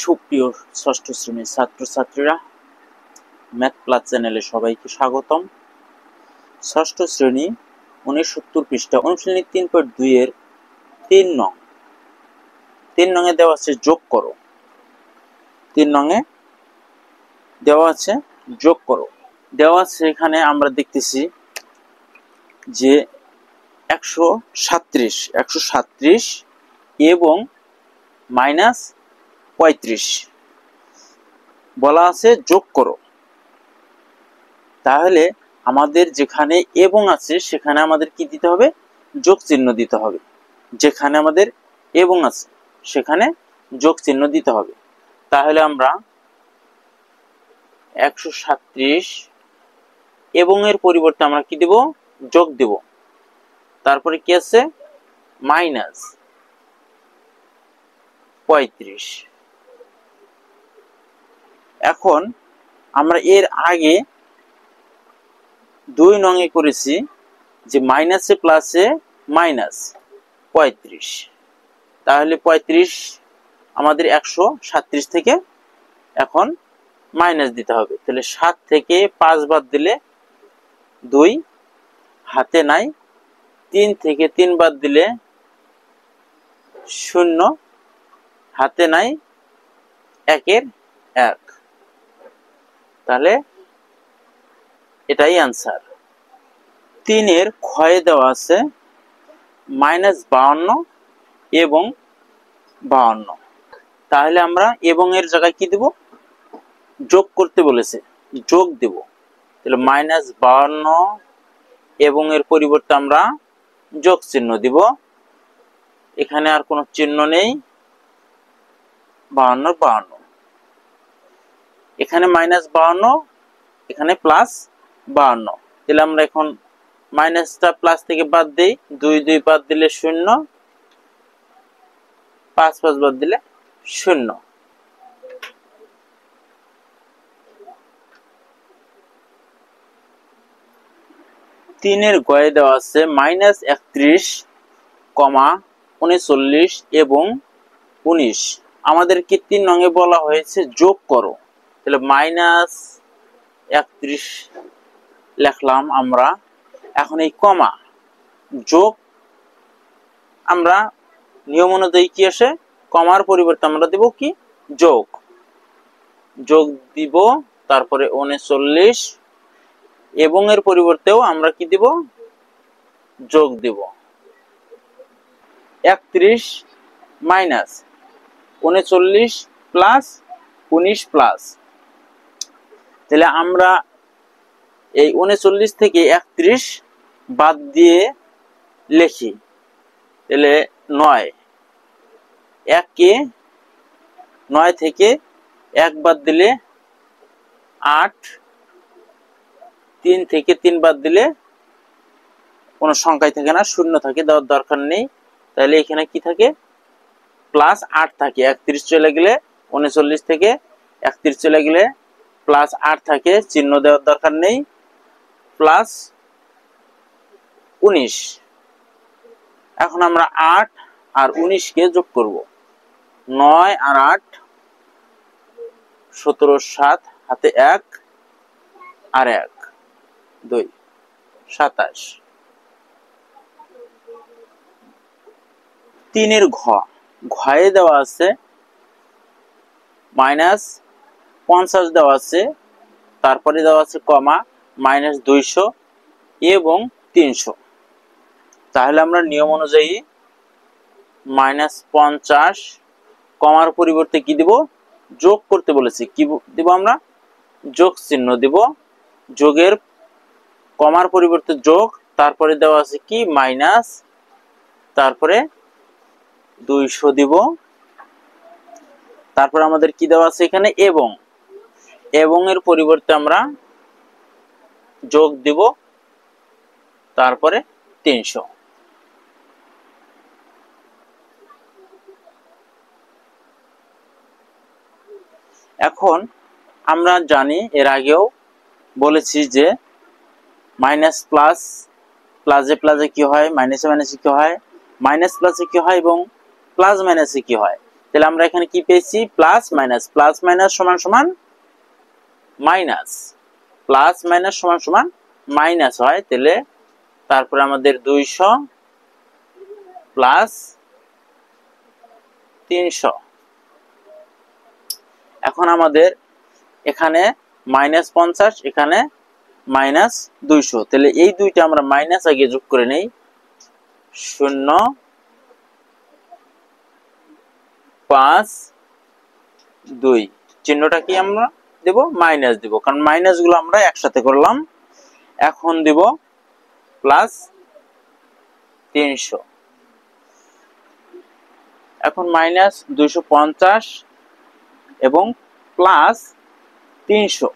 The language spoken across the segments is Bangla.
সুপ্রিয় ষষ্ঠ শ্রেণীর ছাত্রছাত্রীরা, ম্যাথ প্লাস চ্যানেলে সবাইকে স্বাগতম। ষষ্ঠ শ্রেণী 69 পৃষ্ঠা অনুশীলনী 3.2 এর 3 নং দেওয়া আছে যোগ করো। 3 নং দেওয়া আছে যোগ করো। দেওয়া আছে এখানে আমরা দেখতেছি যে 137 এবং -35 বলা আছে যোগ করো। তাহলে আমাদের যেখানে এবং আছে সেখানে আমাদের কি দিতে হবে? যোগ চিহ্ন দিতে হবে। যেখানে আমাদের এবং আছে সেখানে যোগ চিহ্ন দিতে হবে। তাহলে আমরা 137 এবং এর পরিবর্তে আমরা কি দেব? যোগ দেব। তারপরে কি আছে? -35। এখন আমরা এর আগে 2 নং এ করেছি যে মাইনাসে প্লাসে -35। তাহলে 35 আমাদের 137 থেকে এখন মাইনাস দিতে হবে। তাহলে 7 থেকে 5 বাদ দিলে 2 হাতে নাই, 3 থেকে 3 বাদ দিলে 0 হাতে নাই, 1 তাহলে এটাই आंसर। 3 এর ক্ষয়ে দেওয়া আছে -52 এবং 52। তাহলে আমরা এবং এর জায়গায় কি দেব? যোগ করতে বলেছে, যোগ দেব। তাহলে -52 এবং এর পরিবর্তে আমরা যোগ চিহ্ন দিব। এখানে আর কোনো চিহ্ন নেই। 52 এখানে -52, এখানে +52। তাহলে আমরা এখন মাইনাসটা প্লাস থেকে বাদ দেই। 2 বাদ দিলে 0, 5 বাদ দিলে 0। তিনের গয়ে দেওয়া আছে -31, 39 এবং 19। আমাদেরকে 3 নং এ বলা হয়েছে যোগ করো। তাহলে -31 লিখলাম আমরা। এখন এই কমা যোগ, আমরা নিয়ম অনুযায়ী কি আসে? কমার পরিবর্তে আমরা দেব কি? যোগ। যোগ দিব। তারপরে 39 এবং এর পরিবর্তেও আমরা কি দিব? যোগ দিব। 31 মাইনাস 39 প্লাস 19 প্লাস। তাহলে আমরা এই 39 থেকে 31 বাদ দিয়ে লিখি। তাহলে 9, 9 থেকে 1 বাদ দিলে 8, 3 থেকে 3 বাদ দিলে কোনো সংখ্যাই থাকে না, 0 থাকে, দেওয়ার দরকার নেই। তাহলে এখানে কি থাকে? +8 থাকে। 31 চলে গেলে 39 থেকে 31 চলে গেলে +8 থাকে, চিহ্ন দেওয়ার দরকার নেই। +19। এখন আমরা 8 আর 19 কে যোগ করব। 9 আর 8 17, 7 হাতে 1 আর 1 2 27। 3 এর ঘয়ে দেওয়া আছে -50 দেওয়া আছে, তারপরে দেওয়া আছে কমা -200 এবং 300। তাহলে আমরা নিয়ম অনুযায়ী -50 কমার পরিবর্তে কি দিব? যোগ করতে বলেছি। কি দিব? আমরা যোগ চিহ্ন দিব। যোগের কমার পরিবর্তে যোগ, তারপরে দেওয়া আছে কি? মাইনাস, তারপরে 200 দিব। তারপর আমাদের কি দেওয়া আছে এখানে? এবং এর পরিবর্তে আমরা যোগ দিব, তারপরে 300। এখন আমরা জানি, এর আগেও বলেছি যে মাইনাস প্লাস, প্লাসে প্লাসে কি হয়, মাইনাসে মাইনাসে কি হয়, মাইনাস প্লাসে কি হয় এবং প্লাস মাইনাসে কি হয়। তাহলে আমরা এখানে কি পেয়েছি প্লাস মাইনাস সমান সমান মাইনাস, প্লাস মাইনাস সমান সমান মাইনাস হয়, তাহলে তারপরে আমাদের 200 প্লাস 300। এখন আমাদের এখানে -50, এখানে -200, তাহলে এই দুইটা আমরা মাইনাস আগে যোগ করে নেই। 0 5 2, চিহ্নটা কি আমরা দেব মাইনাস দেব, কারণ মাইনাস গুলো আমরা একসাথে করলাম। এখন দেব প্লাস 300, এখন -250 এবং প্লাস 300।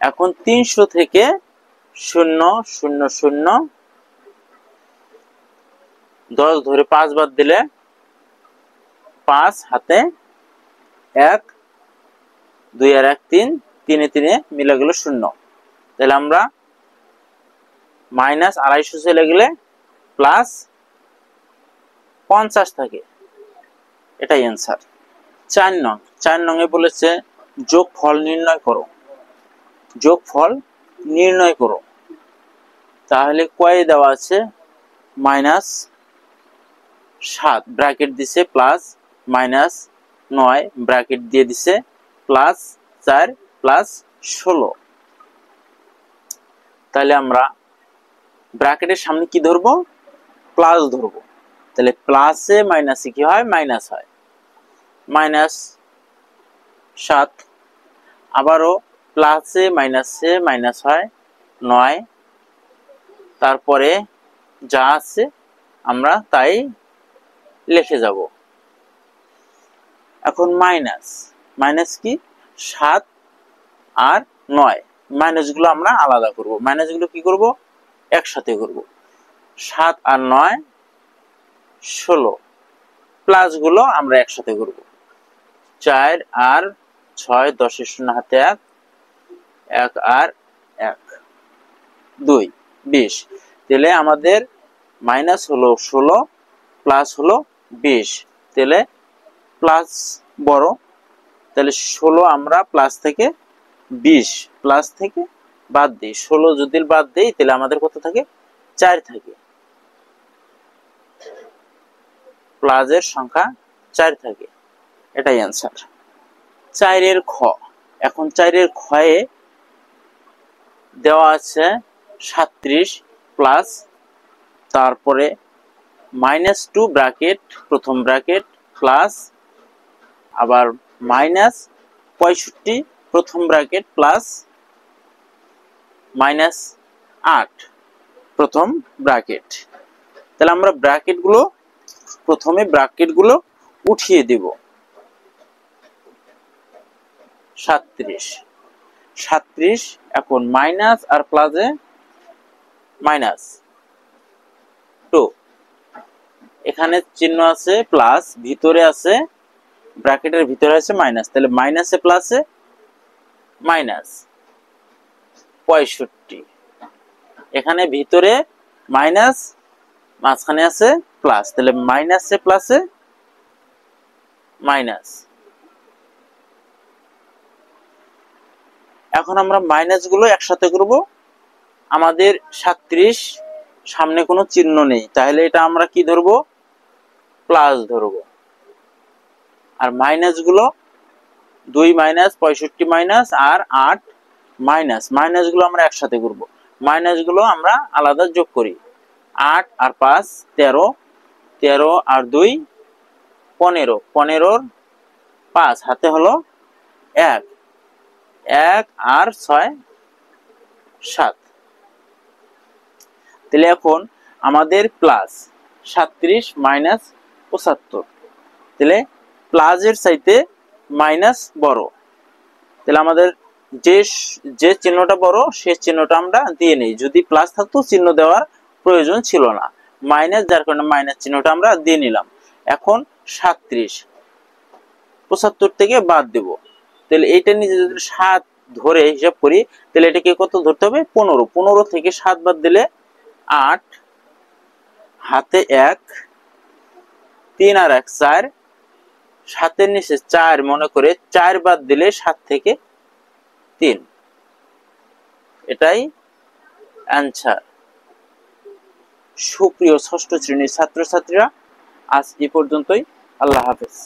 এখন 300 থেকে 0 0 0 10 ধরে 5 বাদ দিলে 5 হাতে 1 2 আর 1 3, 3 3 মিলে গেল 0। তাহলে আমরা -250 চলে গেলে প্লাস 50 থাকে, এটাই অ্যান্সার। 4 নং এ বলেছে যোগফল নির্ণয় করো, যোগফল নির্ণয় করো। তাহলে কয় দেওয়া আছে -7 ব্র্যাকেট দিছে প্লাস -9 ব্র্যাকেট দিয়ে দিছে প্লাস 4 প্লাস 16। তাহলে আমরা ব্র্যাকেটের সামনে কি ধরবো প্লাস ধরবো, তাহলে প্লাসে মাইনাসে কি হয় মাইনাস হয়, -7 আবারও প্লাসে মাইনাসে মাইনাস হয় 9, তারপরে যা আছে আমরা তাই লিখে যাব। এখন মাইনাস কি 7 আর 9, মাইনাস গুলো আমরা আলাদা করব, মাইনাস গুলো কি করব একসাথে করব। 7 আর 9 16, প্লাস গুলো আমরা একসাথে করব। 4 আর 6 10 এর 0 হাতে 1, 1 আর 1 2 20। তাহলে আমাদের মাইনাস হলো 16 প্লাস হলো 20, তাহলে প্লাস বড়, তাহলে 16 আমরা প্লাস থেকে 20 প্লাস থেকে বাদ দিই, 16 যদি বাদ দেই তাহলে আমাদের কত থাকে 4 থাকে, প্লাসের সংখ্যা 4 থাকে, এটাই অ্যান্সার। 4 এর খ, এখন 4 এর খয়ে দেওয়া আছে 37 প্লাস তারপরে -2 ব্র্যাকেট প্রথম ব্র্যাকেট প্লাস আবার -65 প্রথম ব্র্যাকেট প্লাস -8 প্রথম ব্র্যাকেট। তাহলে আমরা প্রথমে ব্র্যাকেট গুলো উঠিয়ে দেব। 37 এখন মাইনাস আর প্লাসে -2, এখানে চিহ্ন আছে প্লাস, ভিতরে আছে ব্র্যাকেটের ভিতরে আছে মাইনাস, তাহলে মাইনাসে প্লাসে -65, এখানে ভিতরে মাইনাস মাঝখানে আছে প্লাস, তাহলে মাইনাসে প্লাসে মাইনাস। এখন আমরা মাইনাস গুলো একসাথে করব, আমাদের 37 সামনে কোনো চিহ্ন নেই, তাহলে এটা আমরা কি ধরবো প্লাস ধরবো। আর মাইনাস গুলো 2 মাইনাস 65 মাইনাস আর 8 মাইনাস গুলো আমরা একসাথে করব, মাইনাস গুলো আমরা আলাদা যোগ করি। 8 আর 5 13, 13 আর 2 15, 15 5 হাতে হলো 1, 1 আর 6 7। তাহলে এখন আমাদের প্লাস 37 মাইনাস 75, তাহলে প্লাসের চাইতে মাইনাস বড়, তাহলে আমাদের যে চিহ্নটা বড় সে চিহ্নটা আমরা দিয়ে নেই, যদি প্লাস থাকতো চিহ্ন দেওয়ার প্রয়োজন ছিল না, মাইনাস যার কারণে মাইনাস চিহ্নটা আমরা দিয়ে নিলাম। এখন 37 75 থেকে বাদ দেব, তাহলে এইটা নিজে যদি 7 ধরে হিসাব করি তাহলে এটাকে কত ধরতে হবে 15, 15 থেকে 7 বাদ দিলে 8 হাতে 1 3 আর 1 4 সাতের নিচে 4 মনে করে 4 বাদ দিলে 7 থেকে 3, এটাই অ্যান্সার। সুপ্রিয় ষষ্ঠ শ্রেণীর ছাত্রছাত্রীরা, আজ এই পর্যন্তই। আল্লাহ হাফেজ।